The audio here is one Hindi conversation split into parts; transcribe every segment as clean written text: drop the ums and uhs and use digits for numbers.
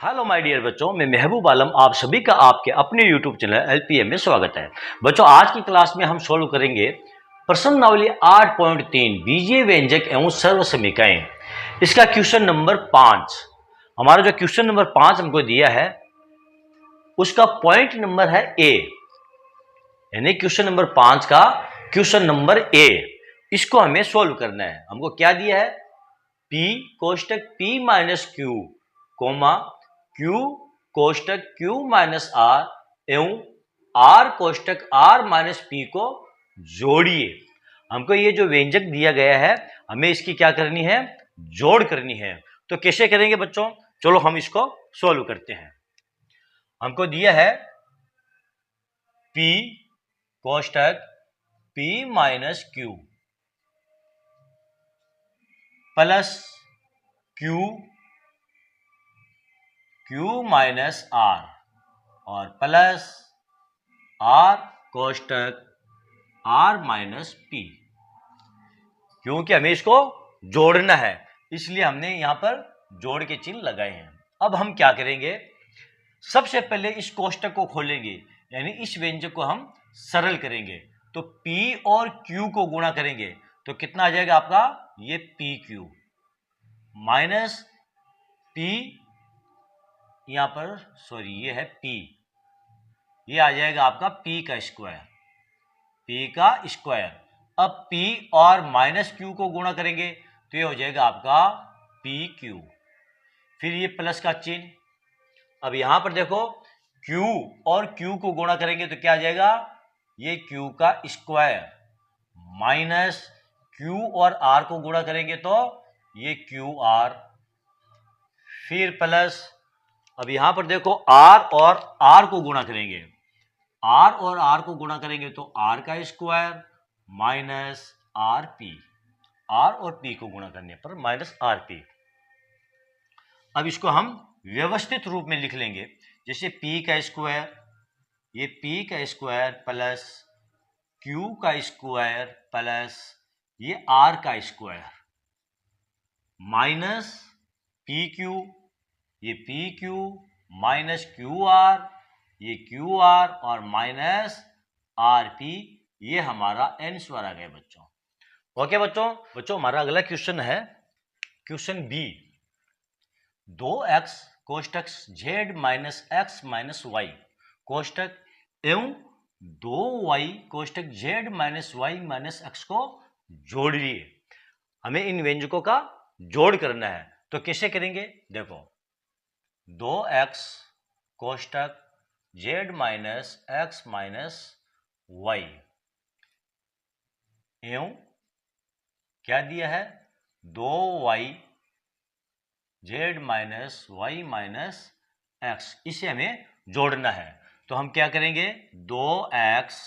हेलो माय डियर बच्चों, मैं महबूब आलम आप सभी का आपके अपने यूट्यूब चैनल एलपीएम में स्वागत है। बच्चों, आज की क्लास में हम सोल्व करेंगे प्रश्नावली 8.3 बीजीय व्यंजक एवं सर्व समीकरण। इसका क्वेश्चन नंबर 5। हमारा जो क्वेश्चन नंबर 5 हमको दिया है उसका पॉइंट नंबर है ए, यानी क्वेश्चन नंबर 5 का क्वेश्चन नंबर ए। इसको हमें सोल्व करना है। हमको क्या दिया है? P कोष्टक P minus Q comma Q कोष्टक Q माइनस R एवं R कोष्टक R माइनस P को जोड़िए। हमको ये जो व्यंजक दिया गया है हमें इसकी क्या करनी है? जोड़ करनी है। तो कैसे करेंगे बच्चों? चलो हम इसको सोल्व करते हैं। हमको दिया है P कोष्टक P minus Q plus Q minus R और प्लस R कोष्टक R माइनस P। क्योंकि हमें इसको जोड़ना है इसलिए हमने यहां पर जोड़ के चिन्ह लगाए हैं। अब हम क्या करेंगे? सबसे पहले इस कोष्टक को खोलेंगे, यानी इस व्यंजक को हम सरल करेंगे। तो P और Q को गुणा करेंगे तो कितना आ जाएगा आपका? ये PQ माइनस P, यहां पर सॉरी ये है P, ये आ जाएगा आपका P का स्क्वायर, P का स्क्वायर। अब P और माइनस Q को गुणा करेंगे तो ये हो जाएगा आपका PQ, फिर ये प्लस का चिन्ह। अब यहां पर देखो Q और Q को गुणा करेंगे तो क्या आ जाएगा? ये Q का स्क्वायर माइनस Q और R को गुणा करेंगे तो ये QR, फिर प्लस। अब यहां पर देखो R और R को गुणा करेंगे, R और R को गुणा करेंगे तो R का स्क्वायर माइनस RP, R और P को गुणा करने पर माइनस RP। अब इसको हम व्यवस्थित रूप में लिख लेंगे, जैसे P का स्क्वायर, ये P का स्क्वायर प्लस Q का स्क्वायर प्लस ये R का स्क्वायर माइनस PQ, ये PQ माइनस QR, ये QR और माइनस RP। ये हमारा n स्क्वायर आ गया बच्चों। ओके बच्चों हमारा अगला क्वेश्चन है क्वेश्चन बी। 2x कोष्टक z minus x minus y कोष्टक एवं 2y कोष्टक z minus y minus x को जोड़िए। हमें इन व्यंजकों का जोड़ करना है तो कैसे करेंगे? देखो 2x कोष्टक z minus x minus y एवं क्या दिया है? 2y z minus y minus x, इसे हमें जोड़ना है। तो हम क्या करेंगे? 2x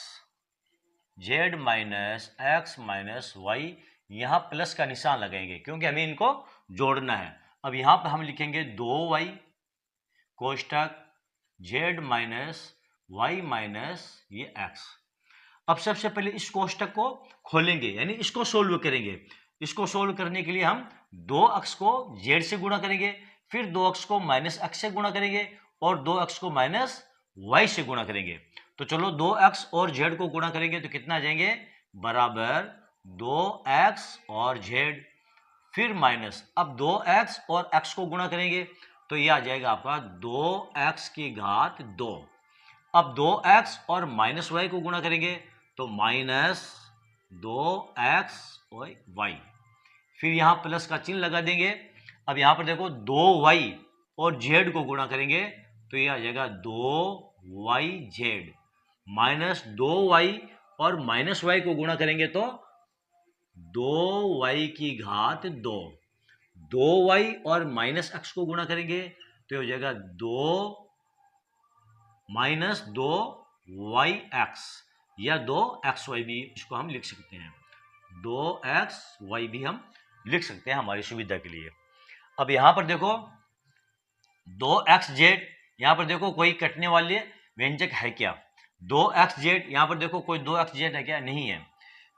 z minus x minus y, यहां प्लस का निशान लगाएंगे क्योंकि हमें इनको जोड़ना है। अब यहां पर हम लिखेंगे 2y कोष्टक z माइनस y माइनस ये x। अब सबसे पहले इस कोष्टक को खोलेंगे, यानी इसको सोल्व करेंगे। इसको सोल्व करने के लिए हम 2x को z से गुणा करेंगे, फिर 2x को माइनस x से गुणा करेंगे और 2x को माइनस y से गुणा करेंगे। तो चलो 2x और z को गुणा करेंगे तो कितना आ जाएंगे? बराबर 2x और z, फिर माइनस। अब 2x और x को गुणा करेंगे तो ये आ जाएगा आपका 2x की घात 2। अब 2x और माइनस y को गुणा करेंगे तो माइनस 2x और y, फिर यहां प्लस का चिन्ह लगा देंगे। अब यहां पर देखो 2y और z को गुणा करेंगे तो ये आ जाएगा 2yz माइनस 2y और माइनस y को गुणा करेंगे तो 2y की घात 2। 2y और माइनस x को गुणा करेंगे तो ये हो जाएगा 2 माइनस 2yx या 2xy भी इसको हम लिख सकते हैं, 2xy भी हम लिख सकते हैं हमारी सुविधा के लिए। अब यहां पर देखो 2xz, यहां पर देखो कोई कटने वाले व्यंजक है क्या? 2xz, यहां पर देखो कोई 2xz है क्या? नहीं है।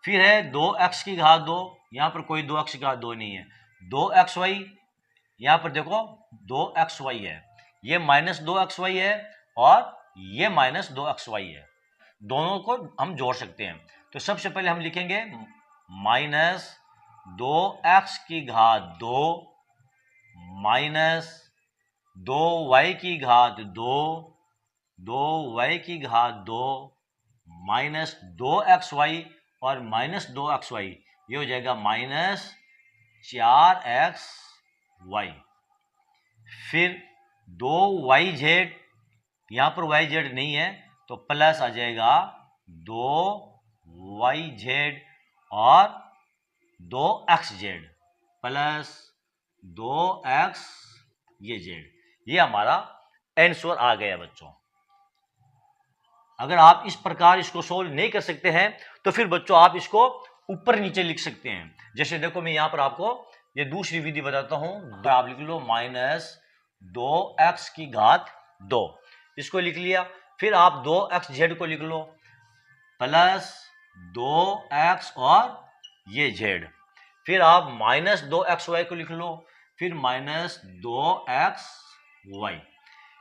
फिर है 2x की घात 2, यहां पर कोई 2x की घात 2 नहीं है। 2xy, यहां पर देखो 2xy है, ये -2xy है और ये -2xy है, दोनों को हम जोड़ सकते हैं। तो सबसे पहले हम लिखेंगे -2x की घात 2 माइनस 2y की घात 2, 2y की घात 2 माइनस 2xy और -2xy, ये हो जाएगा -4xy। फिर 2yz, यहां पर yz नहीं है तो प्लस आ जाएगा 2yz और 2xz प्लस 2x ये z। ये हमारा आंसर आ गया बच्चों। अगर आप इस प्रकार इसको सोल्व नहीं कर सकते हैं तो फिर बच्चों आप इसको ऊपर नीचे लिख सकते हैं। जैसे देखो मैं यहां पर आपको ये दूसरी विधि बताता हूं। तो आप लिख लो -2x की घात 2, इसको लिख लिया। फिर आप 2xz को लिख लो प्लस 2x और ये z। फिर आप -2xy को लिख लो, फिर -2xy।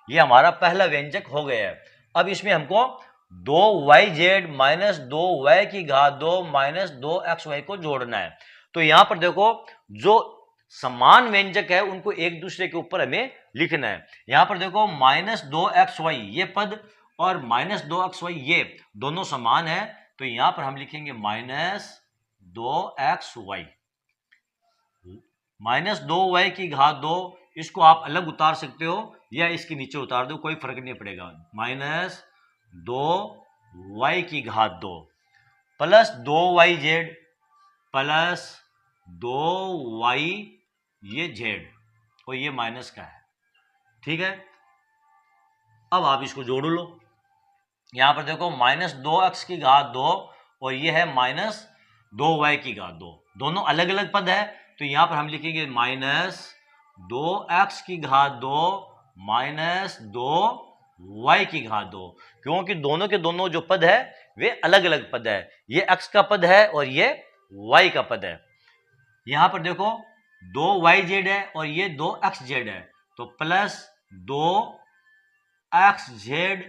ये हमारा पहला व्यंजक हो गया है। अब इसमें हमको 2yz माइनस 2y की घात 2 माइनस 2xy को जोड़ना है। तो यहां पर देखो जो समान व्यंजक है उनको एक दूसरे के ऊपर हमें लिखना है। यहां पर देखो -2xy ये पद और -2xy ये दोनों समान है, तो यहां पर हम लिखेंगे -2xy। -2y की घात 2 इसको आप अलग उतार सकते हो या इसके नीचे उतार दो, कोई फर्क नहीं पड़ेगा। -2y की घात 2 प्लस 2yz प्लस 2y ये z और ये माइनस का है, ठीक है। अब आप इसको जोड़ लो। यहां पर देखो -2x की घात 2 और ये है -2y की घात 2, दोनों अलग अलग पद है। तो यहां पर हम लिखेंगे -2x की घात 2 माइनस 2y की घात 2, क्योंकि दोनों के दोनों जो पद है वे अलग अलग पद है। ये x का पद है और ये y का पद है। यहां पर देखो 2yz है और ये 2xz है, तो प्लस 2xz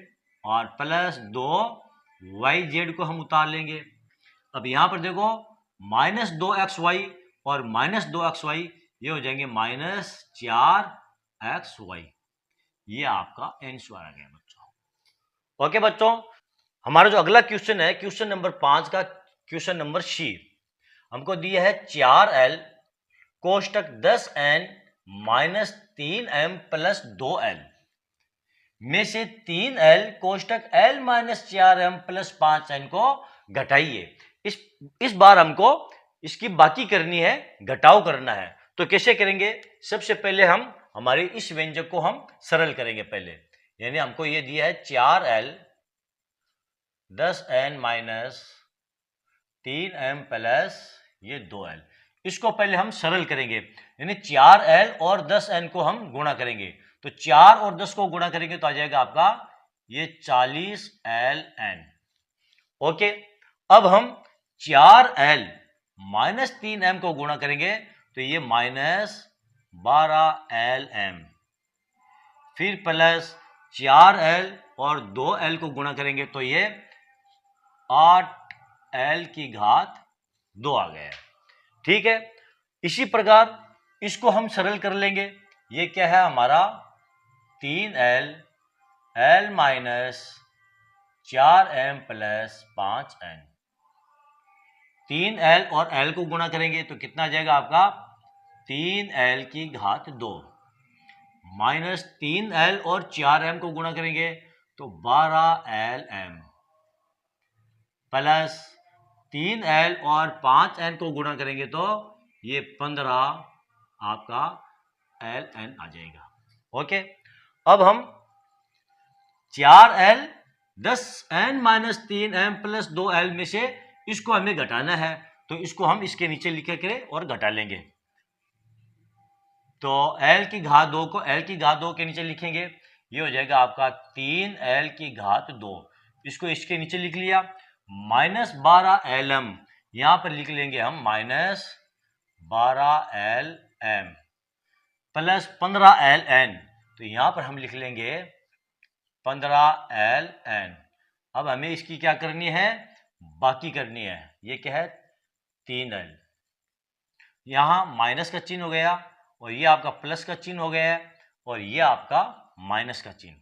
और प्लस 2yz को हम उतार लेंगे। अब यहां पर देखो -2xy और -2xy ये हो जाएंगे -4xy। ये आपका आंसर आ गया बच्चों। ओके बच्चों, हमारा जो अगला क्वेश्चन है क्वेश्चन नंबर 5 का क्वेश्चन नंबर सी, हमको दिया है 4l कोष्टक 10n minus 3m plus 2l में से 3l कोष्टक l minus 4m plus 5n को घटाइए। इस बार हमको इसकी बाकी करनी है, घटाव करना है। तो कैसे करेंगे? सबसे पहले हम हमारे इस व्यंजक को हम सरल करेंगे पहले, यानी हमको ये दिया है 4l 10n minus 3m plus ये 2l, इसको पहले हम सरल करेंगे, यानी 4l और 10n को हम गुणा करेंगे। तो 4 और 10 को गुणा करेंगे तो आ जाएगा आपका ये 40ln। ओके, अब हम 4l माइनस 3m को गुणा करेंगे तो ये माइनस 12lm, फिर प्लस 4l और 2l को गुणा करेंगे तो ये 8l की घात 2 आ गया, ठीक है। इसी प्रकार इसको हम सरल कर लेंगे। ये क्या है हमारा 3l l minus 4m plus 5n, 3l और l को गुणा करेंगे तो कितना आ जाएगा आपका 3l की घात 2 माइनस 3l और 4m को गुणा करेंगे तो 12lm प्लस 3l और 5n को गुणा करेंगे तो ये 15 आपका ln आ जाएगा। ओके, अब हम 4l 10n minus 3m plus 2l में से इसको हमें घटाना है, तो इसको हम इसके नीचे लिख के और घटा लेंगे। तो l की घात 2 को l की घात 2 के नीचे लिखेंगे, ये हो जाएगा आपका 3l की घात 2, इसको इसके नीचे लिख लिया। माइनस 12lm यहां पर लिख लेंगे हम माइनस 12lm प्लस 15ln, तो यहां पर हम लिख लेंगे 15ln। अब हमें इसकी क्या करनी है, बाकी करनी है। ये क्या है, 3l। यहां माइनस का चिन्ह हो गया और ये आपका प्लस का चिन्ह हो गया है और ये आपका माइनस का चिन्ह।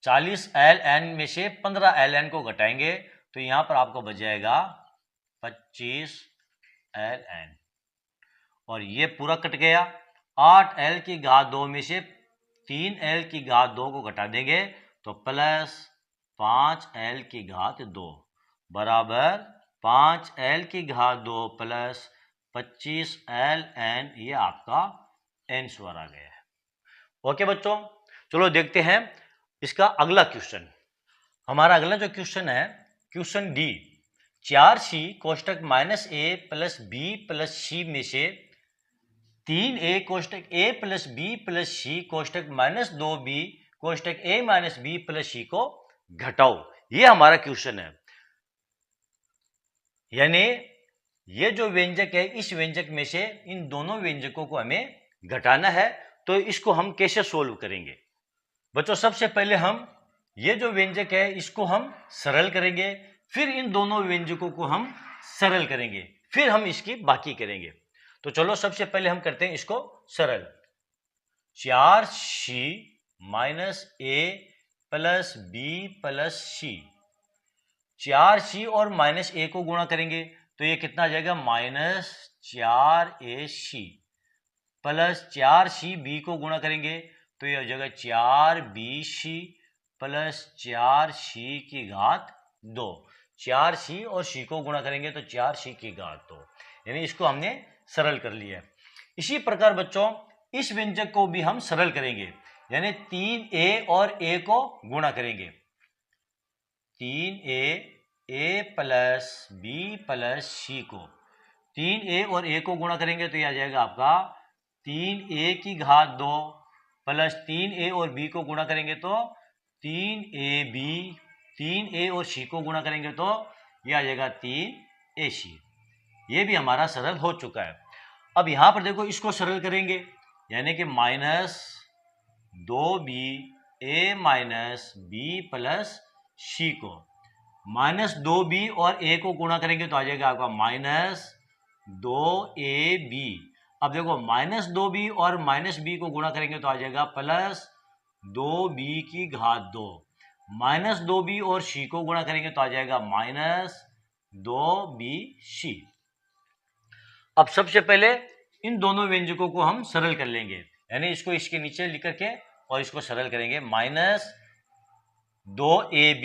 40ln में से 15ln को घटाएंगे तो यहां पर आपको बच जाएगा 25ln और ये पूरा कट गया। 8l की घात 2 में से 3l की घात 2 को घटा देंगे तो प्लस 5l की घात 2 बराबर 5l की घात 2 प्लस 25ln। ये आपका आंसर आ गया है। ओके बच्चों, चलो देखते हैं इसका अगला क्वेश्चन। हमारा अगला जो क्वेश्चन है, question D. 4c कोष्टक -a plus b plus c में से 3a कोष्टक a plus b plus c कोष्टक -2b कोष्टक a minus b plus c को घटाओ। ये हमारा क्वेश्चन है। यानी ये जो व्यंजक है, इस व्यंजक में से इन दोनों व्यंजकों को हमें घटाना है। तो इसको हम कैसे सोल्व करेंगे बच्चों? सबसे पहले हम ये जो व्यंजक है इसको हम सरल करेंगे, फिर इन दोनों व्यंजकों को हम सरल करेंगे, फिर हम इसकी बाकी करेंगे। तो चलो सबसे पहले हम करते हैं इसको सरल। 4c minus a plus b plus c। 4c और माइनस a को गुणा करेंगे तो ये कितना आ जाएगा, -4ac प्लस 4c b को गुणा करेंगे तो ये हो जाएगा 4bc प्लस 4c की घात 2। 4c और c को गुणा करेंगे तो 4c की घात 2। यानी इसको हमने सरल कर लिया। इसी प्रकार बच्चों इस व्यंजक को भी हम सरल करेंगे, यानी 3a और a को गुणा करेंगे। 3a plus b plus c को 3a और a को गुणा करेंगे तो यह आ जाएगा आपका 3a की घात 2 प्लस 3a और b को गुणा करेंगे तो 3ab, 3a और c को गुणा करेंगे तो यह आ जाएगा 3ac। ये भी हमारा सरल हो चुका है। अब यहां पर देखो इसको सरल करेंगे, यानी कि -2b a minus b plus c को -2b और a को गुणा करेंगे तो आ जाएगा आपका -2ab। अब देखो -2b और -b को गुणा करेंगे तो आ जाएगा +2b की घात 2। -2b और c को गुणा करेंगे तो आ जाएगा -2bc। अब सबसे पहले इन दोनों व्यंजकों को हम सरल कर लेंगे, यानी इसको इसके नीचे लिख करके और इसको सरल करेंगे। -2ab,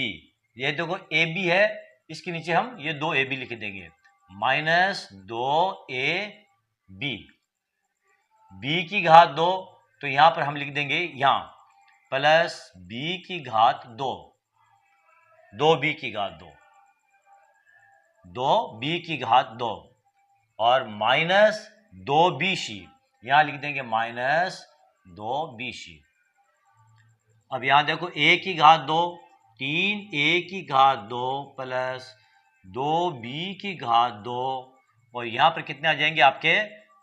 ये देखो ab है, इसके नीचे हम ये 2ab लिख देंगे। -2ab, b की घात 2 तो यहां पर हम लिख देंगे यहां प्लस b की घात 2, 2b की घात 2, 2b की घात 2 और -2bc, यहां लिख देंगे -2bc। अब यहां देखो a की घात 2, 3a की घात 2 प्लस 2b की घात 2 और यहां पर कितने आ जाएंगे आपके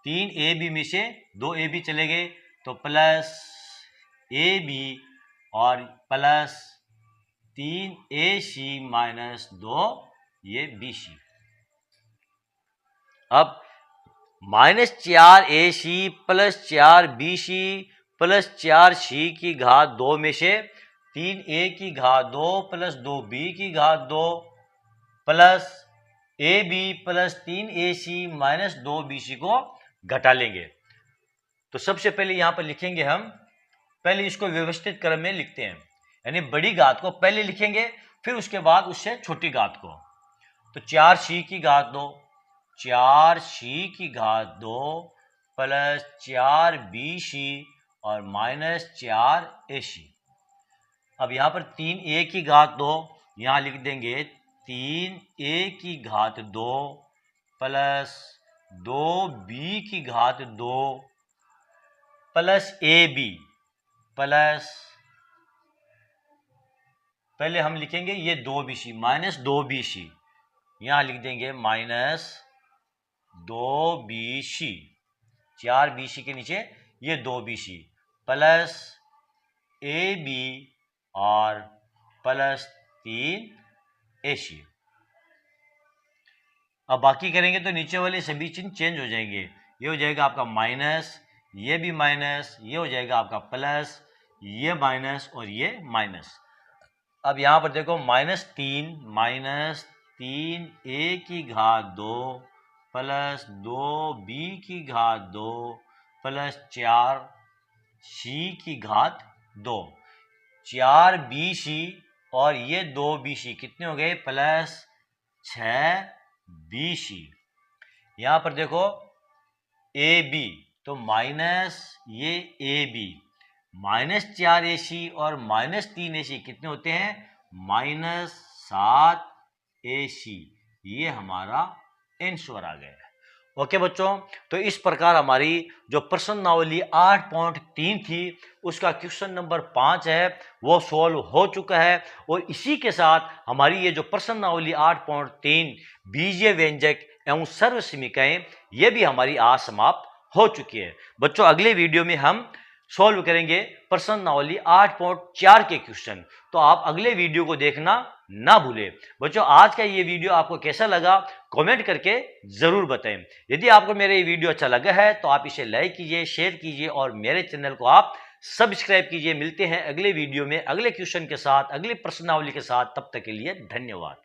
3ab में से 2ab चले गए तो प्लस ab और प्लस 3ac माइनस 2 ये bc। अब -4ac plus 4bc plus 4c की घात 2 में से 3a की घात 2 प्लस 2b की घात 2 plus ab plus 3ac minus 2bc को घटा लेंगे। तो सबसे पहले यहां पर लिखेंगे हम, पहले इसको व्यवस्थित क्रम में लिखते हैं, यानी बड़ी घात को पहले लिखेंगे फिर उसके बाद उससे छोटी घात को। तो 4c की घात 2, 4c की घात 2 प्लस 4bc और माइनस 4ac। अब यहां पर 3a की घात 2, यहां लिख देंगे 3a की घात 2 प्लस 2b की घात 2 प्लस ab प्लस, पहले हम लिखेंगे ये 2bc माइनस 2bc, यहां लिख देंगे माइनस 2bc, 4bc के नीचे ये 2bc प्लस ए बी और प्लस 3AC। अब बाकी करेंगे तो नीचे वाले सभी चिन्ह चेंज हो जाएंगे। ये हो जाएगा आपका माइनस, ये भी माइनस, ये हो जाएगा आपका प्लस, ये माइनस और ये माइनस। अब यहाँ पर देखो माइनस 3 ए की घात 2 प्लस 2b की घात 2 प्लस 4c की घात 2, 4bc और ये 2bc कितने हो गए? Plus 6bc। यहाँ पर देखो ab तो माइनस ये ab, माइनस 4AC और माइनस 3AC कितने होते हैं? Minus 7AC। ये हमारा आंसर आ गया है। ओके बच्चों, तो इस प्रकार हमारी जो प्रश्नावली 8.3 थी उसका क्वेश्चन नंबर 5 है वो सॉल्व हो चुका है। और इसी के साथ हमारी ये जो प्रश्नावली 8.3 बीजीय व्यंजक एवं सर्वसमीकरण ये भी हमारी आज समाप्त हो चुकी है। बच्चों अगले वीडियो में हम सॉल्व करेंगे प्रश्नावली 8.4 के क्वेश्चन, तो आप अगले वीडियो को देखना ना भूलें। बच्चों आज का ये वीडियो आपको कैसा लगा कमेंट करके जरूर बताएं। यदि आपको मेरा ये वीडियो अच्छा लगा है तो आप इसे लाइक कीजिए, शेयर कीजिए और मेरे चैनल को आप सब्सक्राइब कीजिए। मिलते हैं अगले वीडियो में अगले क्वेश्चन के साथ, अगली प्रश्नावली के साथ। तब तक के लिए धन्यवाद।